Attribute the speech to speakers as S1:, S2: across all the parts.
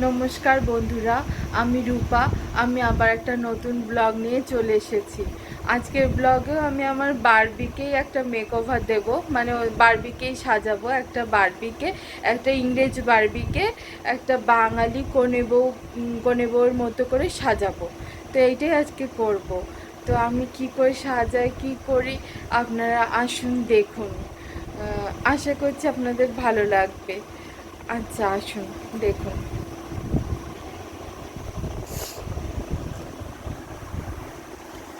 S1: নমস্কার বন্ধুরা, আমি রূপা। আমি আবার একটা নতুন ব্লগ নিয়ে চলে এসেছি। আজকের ব্লগে আমি আমার বারবিকেই একটা মেকওভার দেব, মানে ওই বারবিকেই সাজাবো। একটা বারবিকে, একটা ইংরেজ বারবিকে একটা বাঙালি কনে বউর মতো করে সাজাবো। তো এইটাই আজকে করব। তো আমি কি করে সাজাই, কি করি, আপনারা আসুন দেখুন। আশা করছি আপনাদের ভালো লাগবে। আচ্ছা, আসুন দেখুন।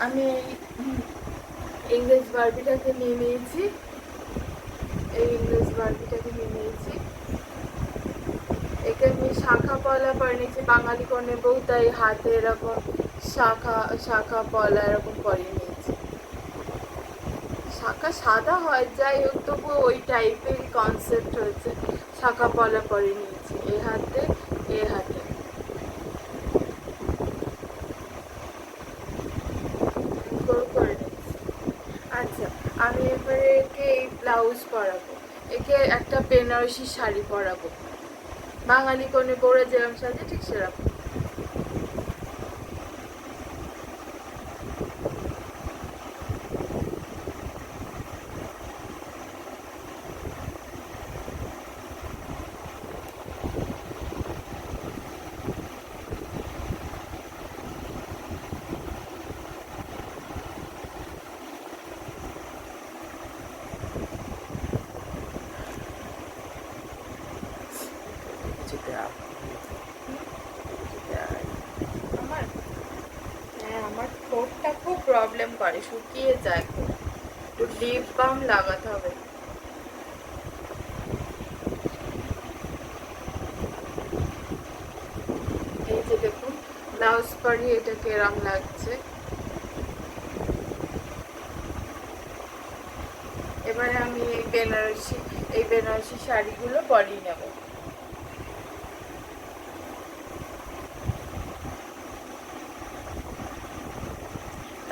S1: আমি এই ইংরেজ বারবিটাকে নিয়ে নিয়েছি। একে আমি শাখা পলা পরে নিয়েছি। বাঙালি কনে বউ, তাই হাতে এরকম শাখা শাখা পলা এরকম পরিয়ে নিয়েছি। শাখা সাদা হয়, যাই হোক, তবু ওই টাইপেরই কনসেপ্ট হয়েছে। শাখা পলা পরিয়ে নিয়েছি এ হাতে করে নিয়েছি। আচ্ছা, আমি এবারে একে এই ব্লাউজ পরাবো। একে একটা বেনারসি শাড়ি পরাবো। বাঙালি কনে বউরা যেরকম সাজে ঠিক সেরকম। আমার হ্যাঁ, আমার ঠোঁটটা খুব প্রবলেম করে, শুকিয়ে যায় খুব। একটু লিপ বাম লাগাতে হবে। এই যে দেখুন, ব্লাউজ পরি এটা কেরাম লাগছে। এবারে আমি এই বেনারসি শাড়িগুলো পরিয়ে নেব।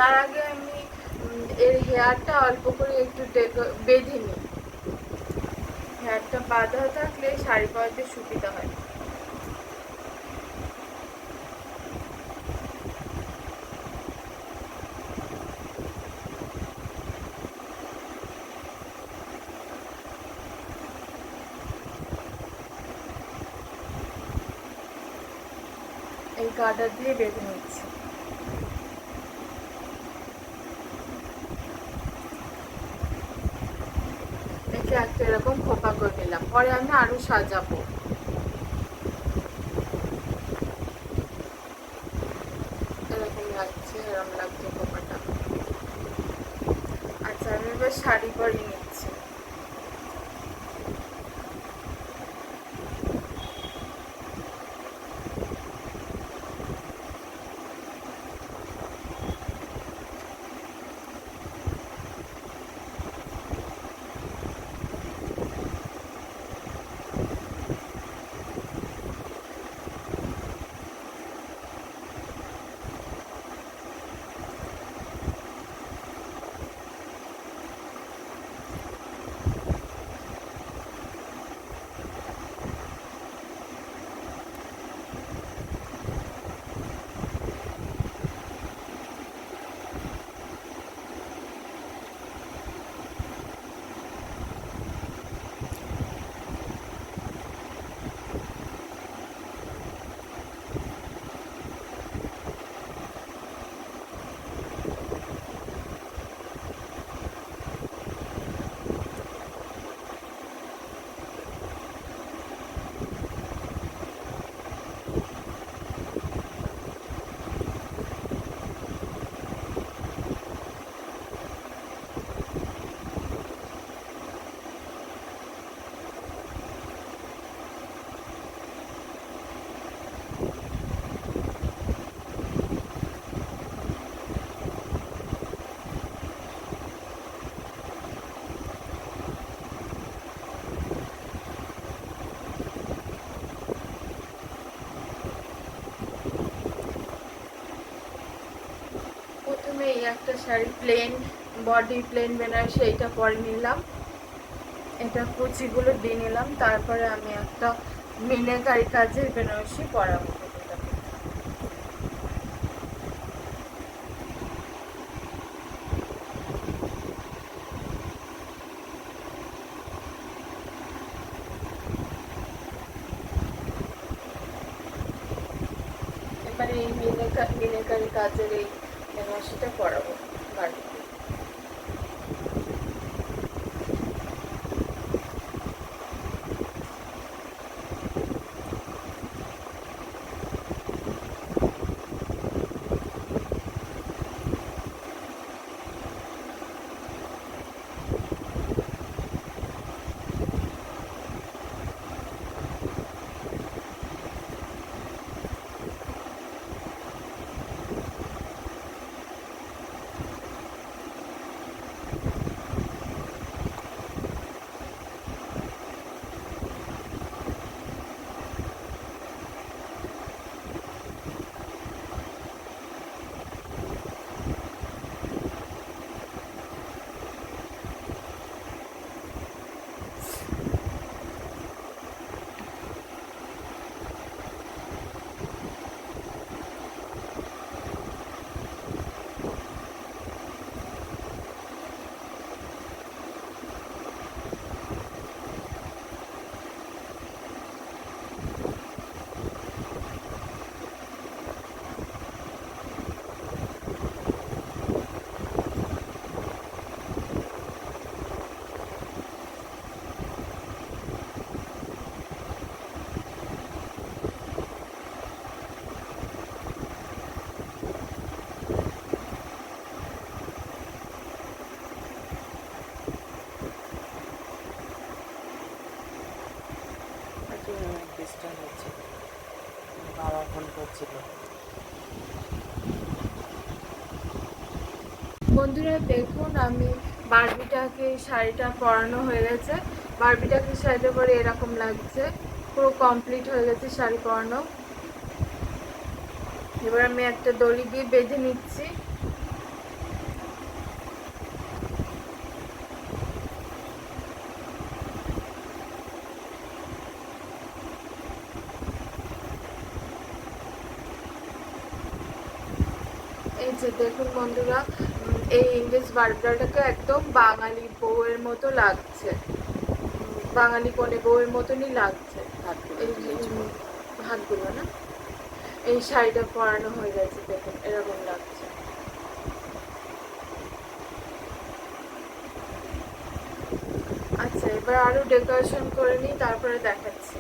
S1: তার আগে আমি এর হেয়ারটা অল্প করে একটু বেঁধে নিই। হেয়ারটা বাঁধা থাকলে শাড়ি পরাতে সুবিধা হয়। এই গার্ডার দিয়ে বেঁধে নিচ্ছি। একে একটা এরকম খোপা করে নিলাম, পরে আমি আরো সাজাবো। এরকম লাগছে, এরকম লাগছে খোপাটা। আচ্ছা, আমি এবার শাড়ি পরিয়ে নিচ্ছি। প্রথমে এই একটা sari plain body, plain Banarasi, এইটা পরে নিলাম। এটা কুচিগুলো দিয়ে নিলাম। তারপরে আমি একটা মিনাকারি কাজের বেনারসি পরাবো। এবারে এই মিনাকারি কাজের এই বেনারসিটা পরাবো বাড়িতে।
S2: বাবা ফোন করছিল।
S1: বন্ধুরা দেখুন, আমি বারবিটাকে শাড়িটা পরানো হয়ে গেছে। বারবিটাকে শাড়িটা পরে এরকম লাগছে, পুরো কমপ্লিট হয়ে গেছে শাড়ি পরানো। এবার আমি একটা দড়ি দিয়ে বেঁধে নিচ্ছি। এই যে দেখুন বন্ধুরা, এই ইংলিশ বার্গারটাকে একদম বাঙালি বউয়ের মতো লাগছে, বাঙালি কোণে বউয়ের মতনই লাগছে। এই হাতগুলো না, এই শাড়িটা পরানো হয়ে গেছে, দেখুন এরকম লাগছে। আচ্ছা, এবার আরো ডেকোরেশন করে নিই, তারপরে দেখাচ্ছি।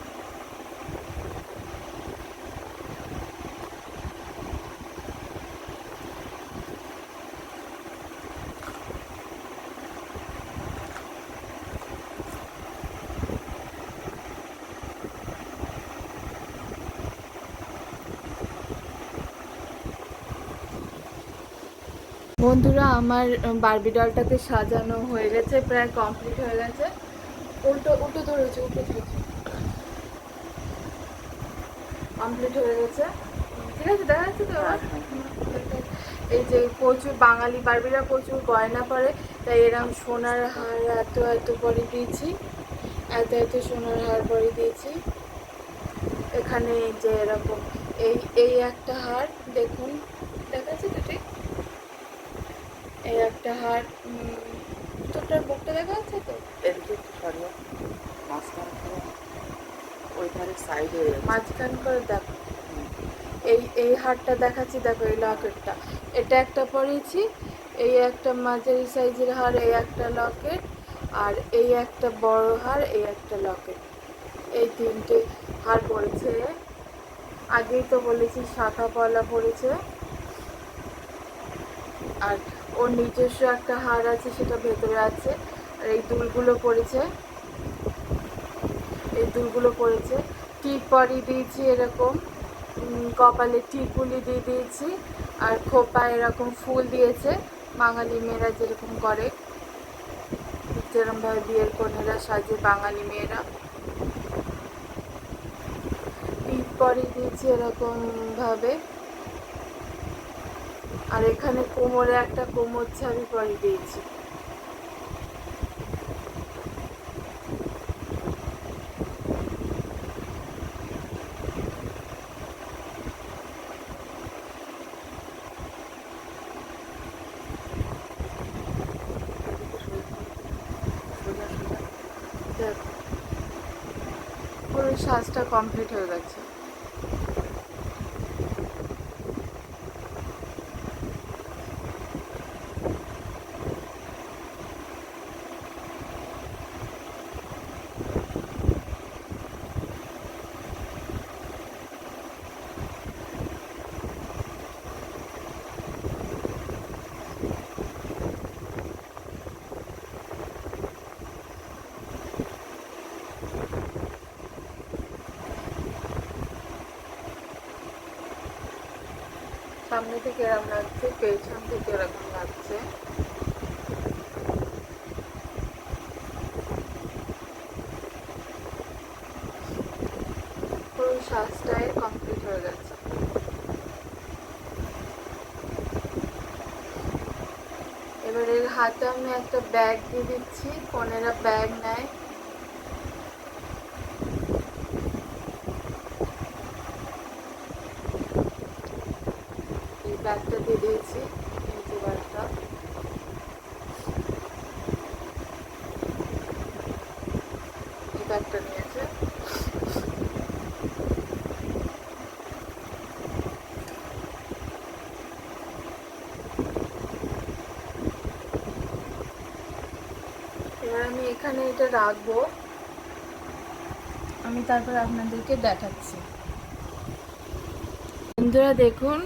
S1: বন্ধুরা, আমার বারবি ডলটাকে সাজানো হয়ে গেছে, প্রায় কমপ্লিট হয়ে গেছে। উল্টো উল্টো ধরেছে, কমপ্লিট হয়ে গেছে। ঠিক আছে, দেখা যাচ্ছে তো? এই যে প্রচুর বাঙালি বারবিরা প্রচুর গয়না পরে, তাই এরকম সোনার হার এত এত পরে দিয়েছি, এত এত সোনার হার পরে দিয়েছি। এখানে যে এরকম এই এই একটা হার দেখুন, দেখা যাচ্ছে তো? ঠিক এই একটা হার, তোটার বুকটা দেখা যাচ্ছে তো?
S2: এদিকে একটু সরিয়ে মাঝখান করে, ওই ধারে সাইডে
S1: মাঝখান করে দেখো, এই হারটা দেখাচ্ছি, দেখো এই লকেটটা, এটা একটা পরেছি। এই একটা মাঝারি সাইজের হার, এই একটা লকেট, আর এই একটা বড় হার, এই একটা লকেট, এই তিনটে হার পড়েছে। আগেই তো বলেছি শাখা পলা পড়েছে, আর ওর নিজস্ব একটা হার আছে, সেটা ভেতরে আছে। আর এই দুলগুলো পড়েছে, এই দুলগুলো পড়েছে। টিপ পরিয়ে দিয়েছি এরকম, কপালে টিপুলি দিয়ে দিয়েছি, আর খোপা এরকম ফুল দিয়েছে, বাঙালি মেয়েরা যেরকম করে, যেরকমভাবে বিয়ের কনেরা সাজে বাঙালি মেয়েরা। টিপ পরিয়ে দিয়েছি এরকম ভাবে, আর এখানে কোমরে একটা কোমর ছাবি পরিয়ে দিয়েছি। সাজটা কমপ্লিট হয়ে গেছে। সামনে থেকে এরকম লাগছে, পেছন থেকে এরকম লাগছে। পুরো সাজটাই কমপ্লিট হয়ে গেছে। এবার এর হাতে আমি একটা ব্যাগ দিয়ে দিচ্ছি, কনেরা ব্যাগ নেয়। এই ব্যাগটা দিয়ে দিয়েছি, এই যে ব্যাগটা। এই ব্যাগটা নিয়েছে। এবার আমি এখানে এটা রাখবো, আমি তারপর আপনাদেরকে দেখাচ্ছি। বন্ধুরা দেখুন,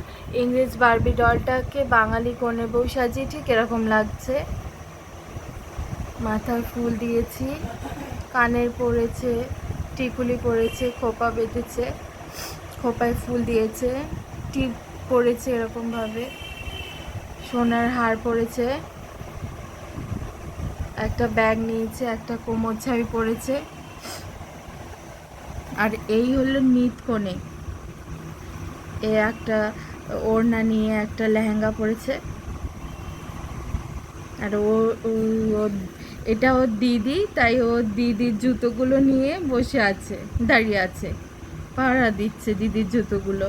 S1: ইংরেজ বারবি ডলটাকে বাঙালি কনে বউ সাজিয়ে ঠিক এরকম লাগছে। মাথায় ফুল দিয়েছি, কানের পরেছে, টিকুলি পরেছে, খোপা বেঁধেছে, খোপায় ফুল দিয়েছে, টিপ পরেছে এরকমভাবে, সোনার হার পরেছে, একটা ব্যাগ নিয়েছে, একটা কোমর ছাবি পরেছে। আর এই হলো নিত কনে। এ একটা ওড়না নিয়ে একটা লেহেঙ্গা পরেছে। আর এটা ওর দিদি, তাই ওর দিদির জুতোগুলো নিয়ে বসে আছে, দাঁড়িয়ে আছে, পাহারা দিচ্ছে দিদির জুতোগুলো।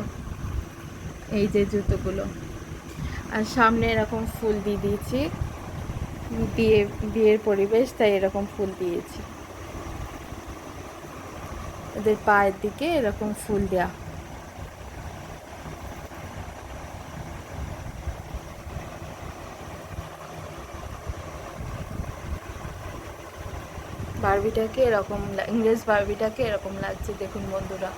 S1: এই যে জুতোগুলো। আর সামনে এরকম ফুল দিয়ে দিয়েছি, বিয়ের পরিবেশ, তাই এরকম ফুল দিয়েছি। ওদের পায়ের দিকে এরকম ফুল দেয়া। বারবিটাকে এরকম, ইংরেজ বারবিটাকে এরকম লাগছে দেখুন বন্ধুরা।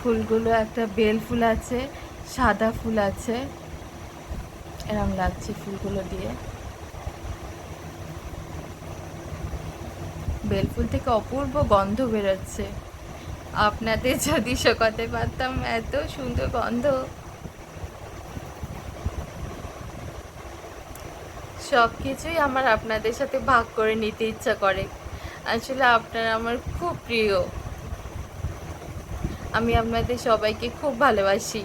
S1: ফুলগুলো একটা বেল ফুল আছে, সাদা ফুল আছে, এরম লাগছে ফুলগুলো দিয়ে। বেল ফুল থেকে অপূর্ব গন্ধ বেরোচ্ছে। আপনাদের যদি শোকাতে পারতাম, এত সুন্দর গন্ধ। সব কিছুই আমার আপনাদের সাথে ভাগ করে নিতে ইচ্ছা করে। আসলে আপনারা আমার খুব প্রিয়, আমি আপনাদের সবাইকে খুব ভালোবাসি।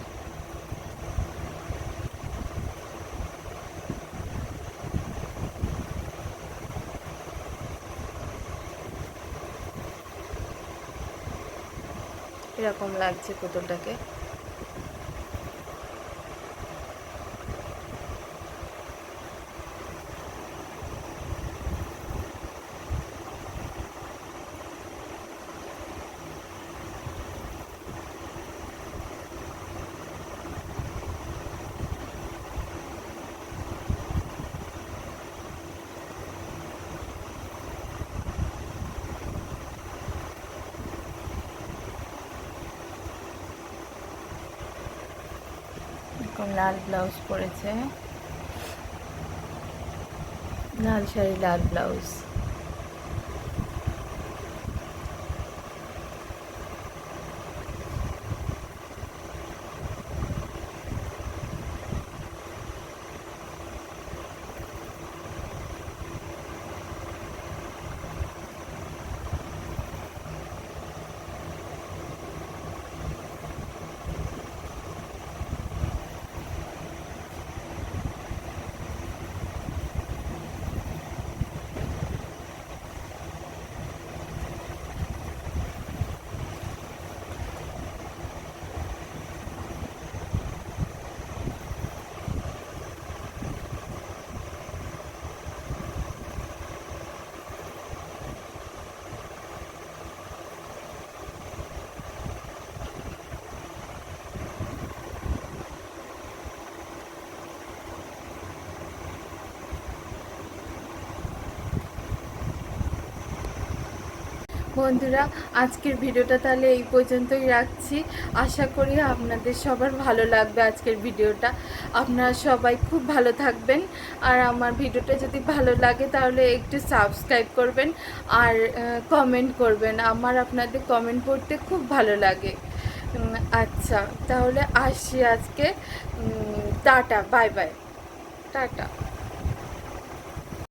S1: এরকম লাগছে পুতুলটাকে। লাল ব্লাউজ পরেছে, লাল শাড়ি, লাল ব্লাউজ। বন্ধুরা, আজকের ভিডিওটা তাহলে এই পর্যন্তই রাখছি। আশা করি আপনাদের সবার ভালো লাগবে আজকের ভিডিওটা। আপনারা সবাই খুব ভালো থাকবেন। আর আমার ভিডিওটা যদি ভালো লাগে তাহলে একটু সাবস্ক্রাইব করবেন আর কমেন্ট করবেন। আমার আপনাদের কমেন্ট পড়তে খুব ভালো লাগে। আচ্ছা, তাহলে আসি আজকে। Tata, bye bye, tata.